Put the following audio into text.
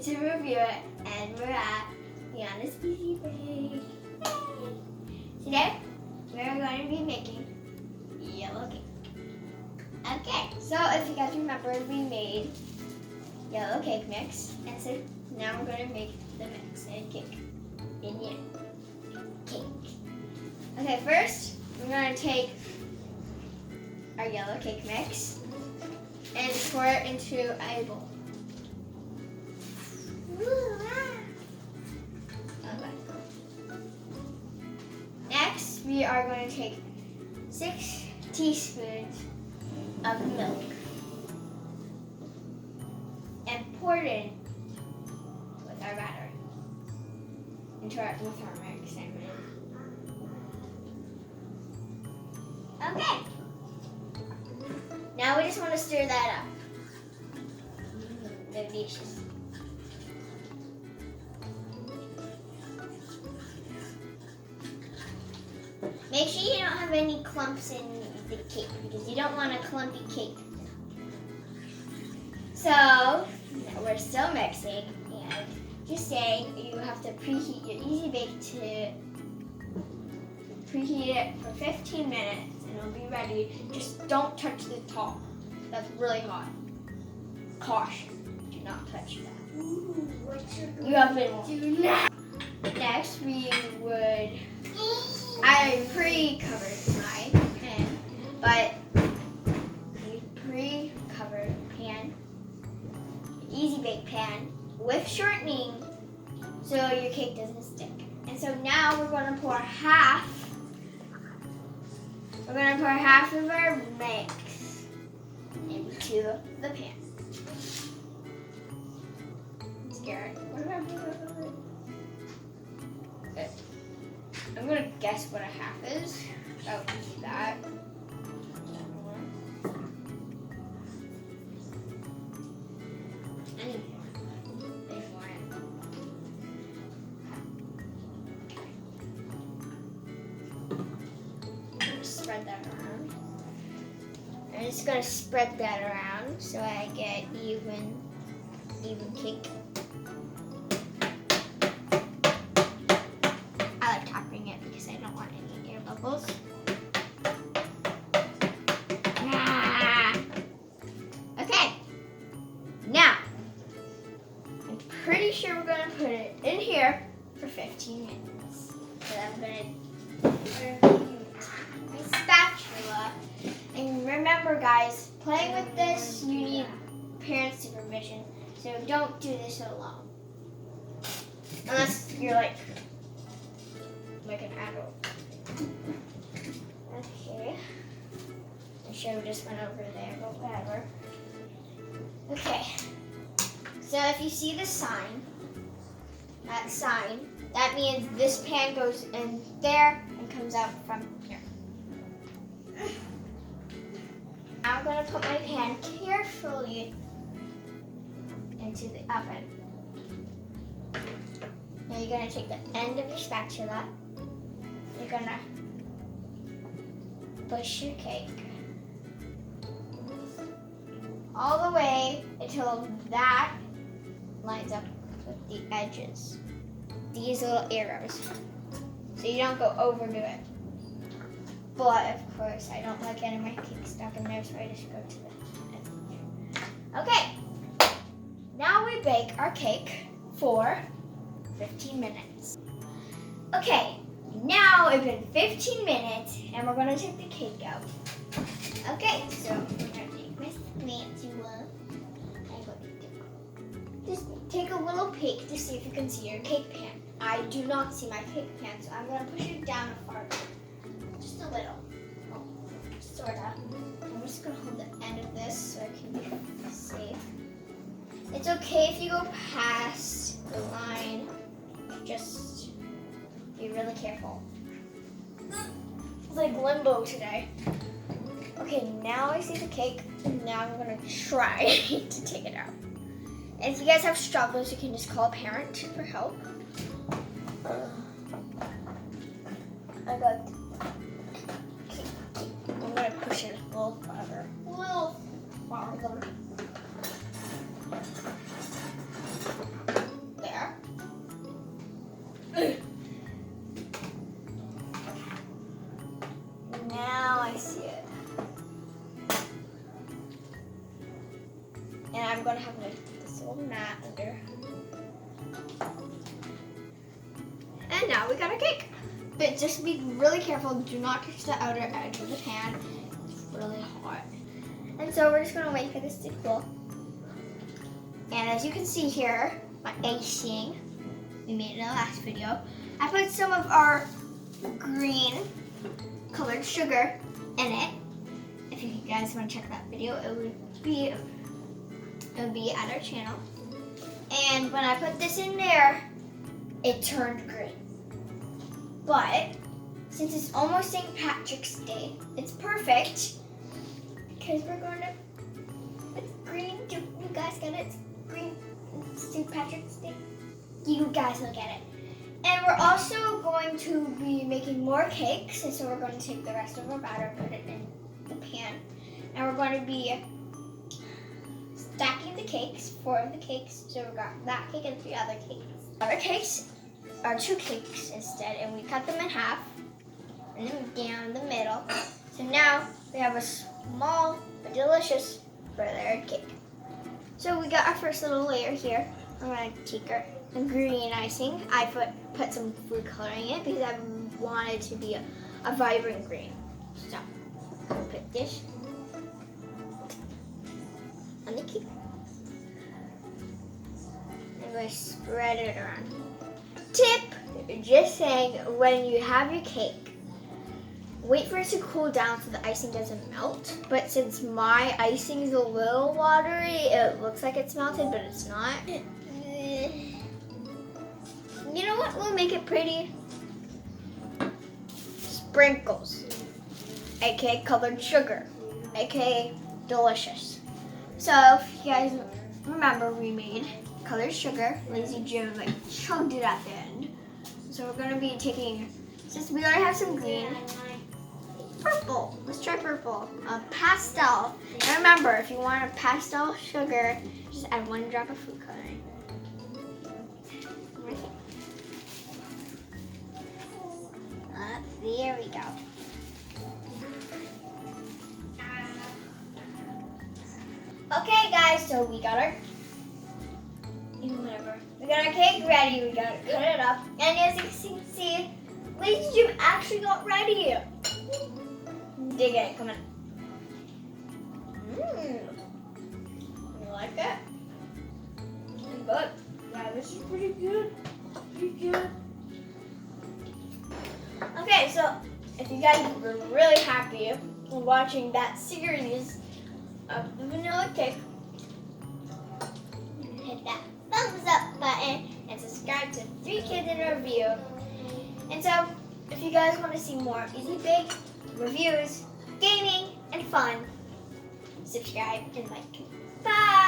to review it, and we're at Liana's Easy Bake. Today, we're going to be making yellow cake. Okay, so if you guys remember, we made yellow cake mix, and so now we're going to make the mix and cake. Indian cake. Okay, first, we're going to take our yellow cake mix and pour it into a bowl. Next, we are going to take 6 teaspoons of milk and pour it in with our batter with our mix. Okay. Now we just want to stir that up. Delicious. Make sure you don't have any clumps in the cake because you don't want a clumpy cake. So, we're still mixing, and just saying you have to preheat your Easy Bake to preheat it for 15 minutes and it'll be ready. Just don't touch the top. That's really hot. Caution, do not touch that. Ooh, you have been do not. Next, I pre-covered my pan, but we pre-covered pan, Easy Bake pan with shortening so your cake doesn't stick. And so now we're going to pour half of our mix into the pan. I'm scared. What am I doing? I'm going to guess what a half is. Oh, that. I need more. Spread that around. I'm just gonna spread that around so I get even cake. I like topping it because I don't want any air bubbles. Okay. Now, I'm pretty sure we're gonna put it in here for 15 minutes. So I'm gonna my spatula. And remember guys, playing with this, you need parent supervision. So don't do this alone. Unless you're like an adult. Okay. I should have just went over there, but whatever. Okay. So if you see the sign, that means this pan goes in there and comes out from here. Now I'm going to put my pan carefully into the oven. Now you're going to take the end of your spatula. You're going to push your cake all the way until that lines up with the edges. These little arrows. So you don't go overdo it. But of course, I don't like getting my cake stuck in there, so I just go to the end. Okay, now we bake our cake for 15 minutes. Okay, now it's been 15 minutes, and we're gonna take the cake out. Okay, so we're gonna take my spatula. Just take a little peek to see if you can see your cake pan. I do not see my cake pan, so I'm gonna push it down farther. Just a little. Oh, sort of. I'm just going to hold the end of this so I can be safe. It's okay if you go past the line. Just be really careful. It's like limbo today. Okay, now I see the cake. And now I'm going to try to take it out. And if you guys have struggles, you can just call a parent for help. I got. I'm gonna push it a little farther. And now we got our cake. But just be really careful. Do not touch the outer edge of the pan. It's really hot. And so we're just gonna wait for this to cool. And as you can see here, my icing, we made it in the last video. I put some of our green colored sugar in it. If you guys want to check that video, it would be at our channel. And when I put this in there, it turned green. But since it's almost St. Patrick's Day, it's perfect because we're going to. It's green. Do you guys get it? It's green. St. Patrick's Day. You guys will get it. And we're also going to be making more cakes, and so we're going to take the rest of our batter, put it in the pan, and we're going to be stacking the cakes, 4 of the cakes. So we got that cake and 3 other cakes. Other cakes are 2 cakes instead, and we cut them in half, and then down the middle. So now we have a small but delicious layered cake. So we got our first little layer here. I'm gonna take our green icing. I put some food coloring in it because I wanted it to be a vibrant green. So I'll put this on the cake. I'm going to spread it around. Tip, just saying, when you have your cake, wait for it to cool down so the icing doesn't melt. But since my icing is a little watery, it looks like it's melted, but it's not. You know what will make it pretty? Sprinkles, aka colored sugar, aka delicious. So if you guys remember, we made colored sugar. Lazy Jim like chugged it at the end. So we're gonna be taking, since we already have some green, purple. Let's try purple. Pastel. And remember, if you want a pastel sugar, just add 1 drop of food coloring. There we go. Okay, guys, so we got our cake ready. We gotta cut it up, and as you can see, Lazy Jim actually got ready. Dig it, come on. You like it? Good. Yeah, this is pretty good. Pretty good. Okay, so if you guys were really happy watching that series of the vanilla cake, hit that thumbs up button and subscribe to 3 Kids in Review. And so, if you guys want to see more easy bake reviews, gaming, and fun, subscribe and like. Bye!